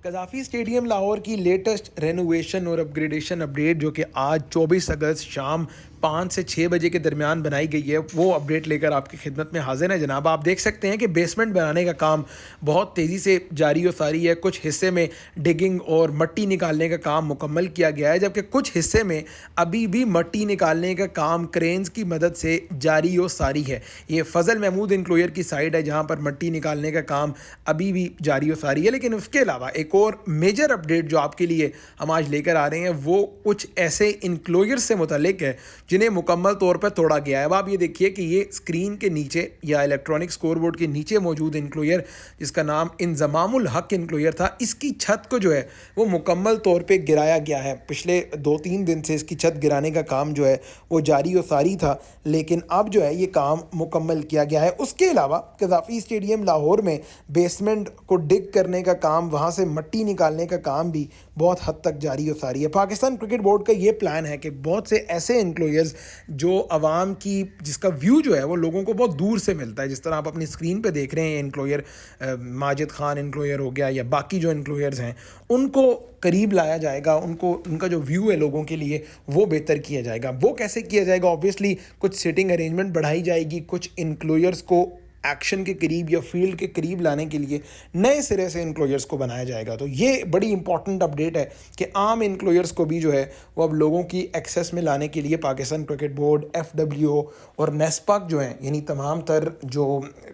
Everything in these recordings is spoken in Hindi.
कज़ाफ़ी स्टेडियम लाहौर की लेटेस्ट रेनोवेशन और अपग्रेडेशन अपडेट जो कि आज 24 अगस्त शाम 5 से 6 बजे के दरमियान बनाई गई है, वो अपडेट लेकर आपकी खिदमत में हाजिर है जनाब। आप देख सकते हैं कि बेसमेंट बनाने का काम बहुत तेज़ी से जारी और सारी है। कुछ हिस्से में डिगिंग और मट्टी निकालने का काम मुकम्मल किया गया है, जबकि कुछ हिस्से में अभी भी मट्टी निकालने का काम क्रेन्स की मदद से जारी और सारी है। ये फजल महमूद इंक्लोयर की साइड है जहाँ पर मट्टी निकालने का काम अभी भी जारी और सारी है। लेकिन उसके अलावा एक और मेजर अपडेट जो आपके लिए हम आज लेकर आ रहे हैं वो कुछ ऐसे इंक्लोयर से मुतल्लिक है जिन्हें मुकम्मल तौर पर तोड़ा गया है। अब आप ये देखिए कि ये स्क्रीन के नीचे या इलेक्ट्रॉनिक स्कोरबोर्ड के नीचे मौजूद इंक्लोयर, जिसका नाम इंजमामुल हक इंक्लोयर था, इसकी छत को जो है वो मुकम्मल तौर पे गिराया गया है। पिछले 2-3 दिन से इसकी छत गिराने का काम जो है वो जारी और सारी था, लेकिन अब जो है ये काम मुकम्मल किया गया है। उसके अलावा कज़ाफ़ी स्टेडियम लाहौर में बेसमेंट को डिग करने का काम, वहाँ से मट्टी निकालने का काम भी बहुत हद तक जारी और सारी है। पाकिस्तान क्रिकेट बोर्ड का ये प्लान है कि बहुत से ऐसे इंक्लोयर्स जो आवाम की, जिसका व्यू जो है वो लोगों को बहुत दूर से मिलता है, जिस तरह आप अपनी स्क्रीन पे देख रहे हैं इंक्लोयर माजिद खान इंक्लोयर हो गया या बाकी जो इंक्लोयर्स हैं, उनको करीब लाया जाएगा, उनको उनका जो व्यू है लोगों के लिए वो बेहतर किया जाएगा। वो कैसे किया जाएगा? ऑब्वियसली कुछ सिटिंग अरेंजमेंट बढ़ाई जाएगी, कुछ इंक्लोयर्स को एक्शन के करीब या फील्ड के करीब लाने के लिए नए सिरे से इंक्लोयर्स को बनाया जाएगा। तो ये बड़ी इंपॉर्टेंट अपडेट है कि आम इंक्लोयर्स को भी जो है वो अब लोगों की एक्सेस में लाने के लिए पाकिस्तान क्रिकेट बोर्ड, FWO और नेस्पाक जो हैं, यानी तमाम तर जो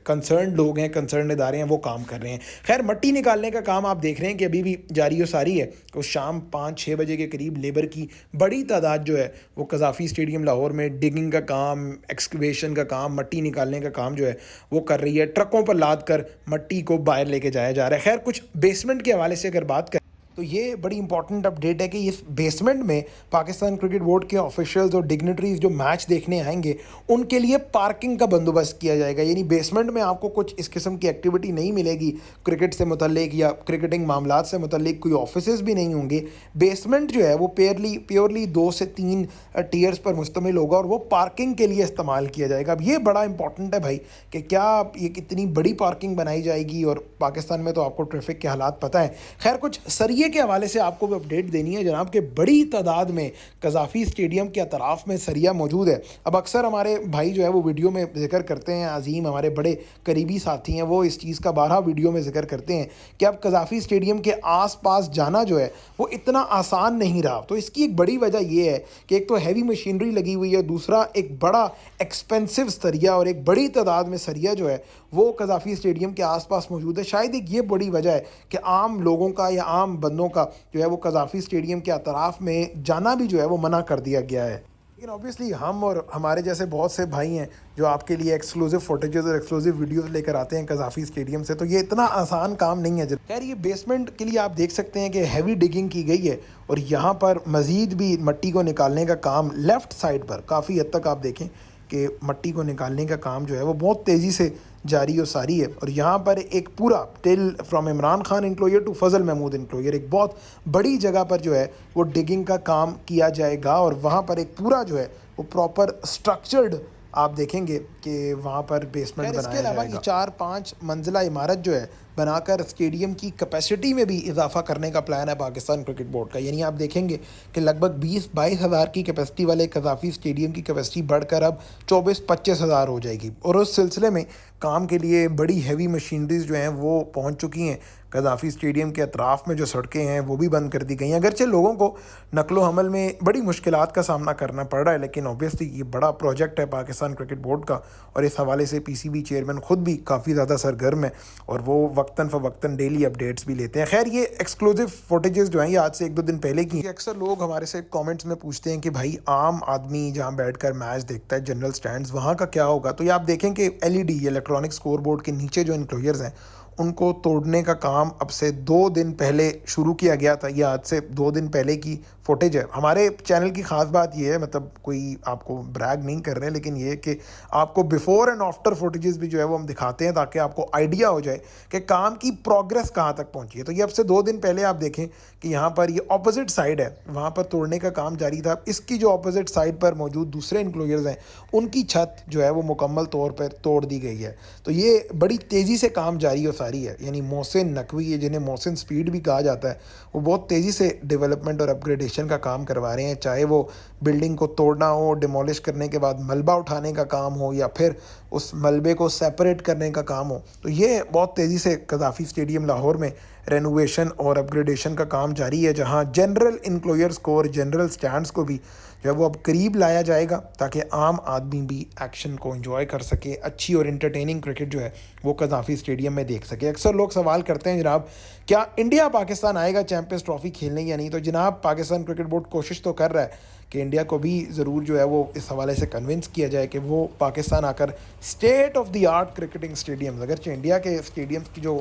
कंसर्न लोग हैं, कंसर्न इदारे हैं, वो काम कर रहे हैं। खैर, मट्टी निकालने का काम आप देख रहे हैं कि अभी भी जारी और सारी है। तो शाम 5-6 बजे के करीब लेबर की बड़ी तादाद जो है वो कज़ाफ़ी स्टेडियम लाहौर में डिगिंग का काम, एक्सकवेशन का काम, मट्टी निकालने का काम जो है वो कर रही है। ट्रकों पर लाद कर मट्टी को बाहर लेके जाया जा रहा है। खैर, कुछ बेसमेंट के हवाले से अगर बात करें तो ये बड़ी इंपॉर्टेंट अपडेट है कि इस बेसमेंट में पाकिस्तान क्रिकेट बोर्ड के ऑफिशियल्स और डिग्निटरीज जो मैच देखने आएंगे उनके लिए पार्किंग का बंदोबस्त किया जाएगा। यानी बेसमेंट में आपको कुछ इस किस्म की एक्टिविटी नहीं मिलेगी, क्रिकेट से मुतल्लिक या क्रिकेटिंग मामलात से मुतल्लिक कोई ऑफिसेज भी नहीं होंगे। बेसमेंट जो है वो प्योरली 2 से 3 टीयर्स पर मुश्तमिल होगा और वो पार्किंग के लिए इस्तेमाल किया जाएगा। अब ये बड़ा इंपॉर्टेंट है भाई कि क्या ये कितनी बड़ी पार्किंग बनाई जाएगी, और पाकिस्तान में तो आपको ट्रैफिक के हालात पता है। खैर, कुछ सरिये के हवाले से आपको भी अपडेट देनी है जनाब कि बड़ी तादाद में कज़ाफ़ी स्टेडियम के अतराफ़ में सरिया मौजूद है। अब अक्सर हमारे भाई जो है वो वीडियो में जिक्र करते हैं, अजीम हमारे बड़े करीबी साथी हैं, वो इस चीज़ का बारहा वीडियो में जिक्र करते हैं कि अब कज़ाफ़ी स्टेडियम के आसपास जाना जो है वो इतना आसान नहीं रहा। तो इसकी एक बड़ी वजह ये है कि एक तो हैवी मशीनरी लगी हुई है, दूसरा एक बड़ा एक्सपेंसिव सरिया और एक बड़ी तादाद में सरिया जो है वो कज़ाफ़ी स्टेडियम के आसपास मौजूद है। शायद एक ये बड़ी वजह है कि आम लोगों का या आम बंदों का जो है वो कज़ाफ़ी स्टेडियम के अतराफ़ में जाना भी जो है वो मना कर दिया गया है। लेकिन ऑब्वियसली हम और हमारे जैसे बहुत से भाई हैं जो आपके लिए एक्सक्लूसिव फुटेजेस और एक्सक्लूसिव वीडियोस लेकर आते हैं कज़ाफ़ी स्टेडियम से, तो ये इतना आसान काम नहीं है। खैर, ये बेसमेंट के लिए आप देख सकते हैं कि हैवी डिगिंग की गई है और यहाँ पर मज़ीद भी मट्टी को निकालने का काम लेफ़्ट साइड पर काफ़ी हद तक आप देखें कि मट्टी को निकालने का काम जो है वो बहुत तेज़ी से जारी और सारी है। और यहाँ पर एक पूरा टिल from Imran Khan enclosure to Fazal Mahmood enclosure, एक बहुत बड़ी जगह पर जो है वो डिगिंग का काम किया जाएगा और वहाँ पर एक पूरा जो है वो प्रॉपर स्ट्रक्चर्ड आप देखेंगे कि वहाँ पर बेसमेंट बनाया जाएगा। इसके अलावा ये 4-5 मंजिला इमारत जो है बनाकर स्टेडियम की कैपेसिटी में भी इजाफा करने का प्लान है पाकिस्तान क्रिकेट बोर्ड का। यानी आप देखेंगे कि लगभग 20-22 हज़ार की कैपेसिटी वाले कज़ाफ़ी स्टेडियम की कैपेसिटी बढ़कर अब 24-25 हज़ार हो जाएगी। और उस सिलसिले में काम के लिए बड़ी हैवी मशीनरीज जो हैं वो पहुंच चुकी हैं। कज़ाफ़ी स्टेडियम के अतराफ़ में जो सड़कें हैं वो भी बंद कर दी गई हैं। अगरचे लोगों को नकलो हमल में बड़ी मुश्किलात का सामना करना पड़ रहा है, लेकिन ऑब्वियसली ये बड़ा प्रोजेक्ट है पाकिस्तान क्रिकेट बोर्ड का और इस हवाले से PCB चेयरमैन ख़ुद भी काफ़ी ज़्यादा सरगर्म है और वो वक्तन फ़वक्तन डेली अपडेट्स भी लेते हैं। खैर, ये एक्सक्लूसिव फुटेजेस जो हैं ये आज से 1-2 दिन पहले की। अक्सर लोग हमारे से कमेंट्स में पूछते हैं कि भाई आम आदमी जहाँ बैठकर मैच देखता है, जनरल स्टैंड्स, वहाँ का क्या होगा? तो ये आप देखें कि LED इलेक्ट्रॉनिक स्कोरबोर्ड के नीचे जो इंक्लोयर्स हैं उनको तोड़ने का काम अब से 2 दिन पहले शुरू किया गया था। ये आज से 2 दिन पहले की फुटेज है। हमारे चैनल की ख़ास बात ये है, मतलब कोई आपको ब्रैग नहीं कर रहे, लेकिन ये कि आपको बिफ़ोर एंड आफ्टर फुटेजेस भी जो है वो हम दिखाते हैं ताकि आपको आइडिया हो जाए कि काम की प्रोग्रेस कहाँ तक पहुँची है। तो ये अब से 2 दिन पहले आप देखें कि यहाँ पर ये ऑपोजिट साइड है, वहाँ पर तोड़ने का काम जारी था। इसकी जो ऑपोजिट साइड पर मौजूद दूसरे इंक्लोयर्स हैं उनकी छत जो है वो मुकम्मल तौर पर तोड़ दी गई है। तो ये बड़ी तेज़ी से काम जारी हो रही है, यानी मोहसिन नकवी है जिन्हें मोहसिन स्पीड भी कहा जाता है, वो बहुत तेज़ी से डेवलपमेंट और अपग्रेडेशन का काम करवा रहे हैं। चाहे वो बिल्डिंग को तोड़ना हो, डिमोलिश करने के बाद मलबा उठाने का काम हो, या फिर उस मलबे को सेपरेट करने का काम हो, तो ये बहुत तेज़ी से कज़ाफ़ी स्टेडियम लाहौर में रेनोवेशन और अपग्रेडेशन का काम जारी है, जहाँ जनरल इंक्लोयर्स को और जनरल स्टैंड्स को भी जो है वो अब करीब लाया जाएगा, ताकि आम आदमी भी एक्शन को एंजॉय कर सके, अच्छी और इंटरटेनिंग क्रिकेट जो है वो कज़ाफ़ी स्टेडियम में देख सके। अक्सर लोग सवाल करते हैं, जनाब क्या इंडिया पाकिस्तान आएगा चैम्पियंस ट्रॉफ़ी खेलने या नहीं? तो जनाब पाकिस्तान क्रिकेट बोर्ड कोशिश तो कर रहा है कि इंडिया को भी ज़रूर जो है वो इस हवाले से कन्विंस किया जाए कि वो पाकिस्तान आकर state of the art cricketing stadium, अगरचे इंडिया के स्टेडियम्स की जो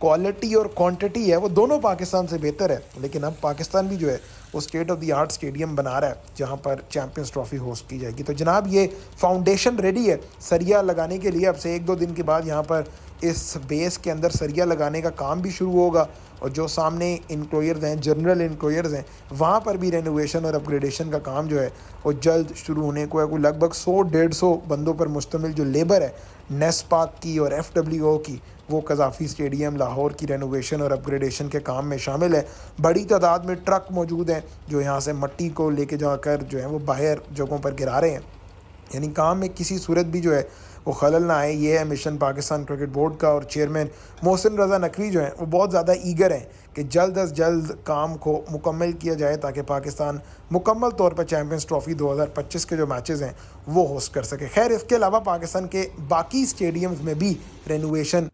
क्वालिटी और क्वांटिटी है वो दोनों पाकिस्तान से बेहतर है, लेकिन अब पाकिस्तान भी जो है वो state of the art stadium बना रहा है जहां पर चैम्पियंस ट्रॉफ़ी होस्ट की जाएगी। तो जनाब ये फाउंडेशन रेडी है सरिया लगाने के लिए। अब से 1-2 दिन के बाद यहाँ पर इस बेस के अंदर सरिया लगाने का काम भी शुरू होगा, और जो सामने इंक्लोयर्स हैं, जनरल इंक्लोयर्स हैं, वहाँ पर भी रेनोवेशन और अपग्रेडेशन का काम जो है वो जल्द शुरू होने को है। वो लगभग 100-150 बंदों पर मुश्तमिल जो लेबर है नेस्पाक की और FWO की, वो कज़ाफ़ी स्टेडियम लाहौर की रेनोवेशन और अपग्रेडेशन के काम में शामिल है। बड़ी तादाद में ट्रक मौजूद हैं जो यहाँ से मट्टी को लेके जाकर जो है वो बाहर जगहों पर गिरा रहे हैं, यानी काम में किसी सूरत भी जो है वो खलल ना आए। ये है मिशन पाकिस्तान क्रिकेट बोर्ड का, और चेयरमैन मोहसिन रज़ा नकवी जो हैं वो बहुत ज़्यादा ईगर हैं कि जल्द अज जल्द काम को मुकम्मल किया जाए, ताकि पाकिस्तान मुकम्मल तौर पर चैम्पियंस ट्रॉफ़ी 2025 के जो मैचेस हैं वो होस्ट कर सके। खैर, इसके अलावा पाकिस्तान के बाकी स्टेडियम्स में भी रेनोवेशन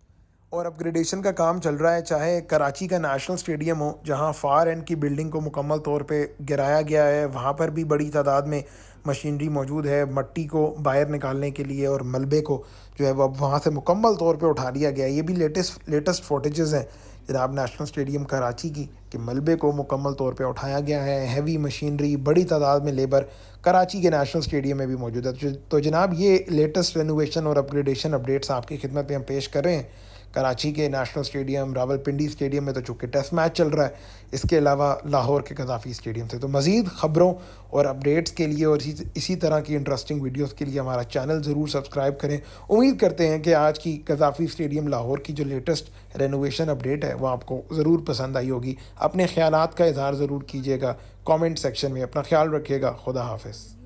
और अपग्रेडेशन का काम चल रहा है। चाहे कराची का नेशनल स्टेडियम हो, जहां फार एंड की बिल्डिंग को मुकम्मल तौर पे गिराया गया है, वहां पर भी बड़ी तादाद में मशीनरी मौजूद है मट्टी को बाहर निकालने के लिए, और मलबे को जो है वो अब वहाँ से मुकम्मल तौर पे उठा लिया गया है। ये भी लेटेस्ट फुटेजेस हैं जनाब नेशनल स्टेडियम कराची की, कि मलबे को मुकम्मल तौर पे उठाया गया है। हैवी मशीनरी, बड़ी तादाद में लेबर कराची के नेशनल स्टेडियम में भी मौजूद है। तो जनाब ये लेटेस्ट रेनोवेशन और अपग्रेडेशन अपडेट्स आपकी खिदमत में हम पेश कर रहे हैं। कराची के नेशनल स्टेडियम, रावलपिंडी स्टेडियम में तो चूँकि टेस्ट मैच चल रहा है, इसके अलावा लाहौर के कज़ाफ़ी स्टेडियम से। तो मज़ीद ख़बरों और अपडेट्स के लिए और इसी तरह की इंटरेस्टिंग वीडियोस के लिए हमारा चैनल ज़रूर सब्सक्राइब करें। उम्मीद करते हैं कि आज की कज़ाफ़ी स्टेडियम लाहौर की जो लेटेस्ट रेनोवेशन अपडेट है वो आपको ज़रूर पसंद आई होगी। अपने ख़यालात का इज़हार ज़रूर कीजिएगा कमेंट सेक्शन में। अपना ख्याल रखिएगा। खुदा हाफ़िज़।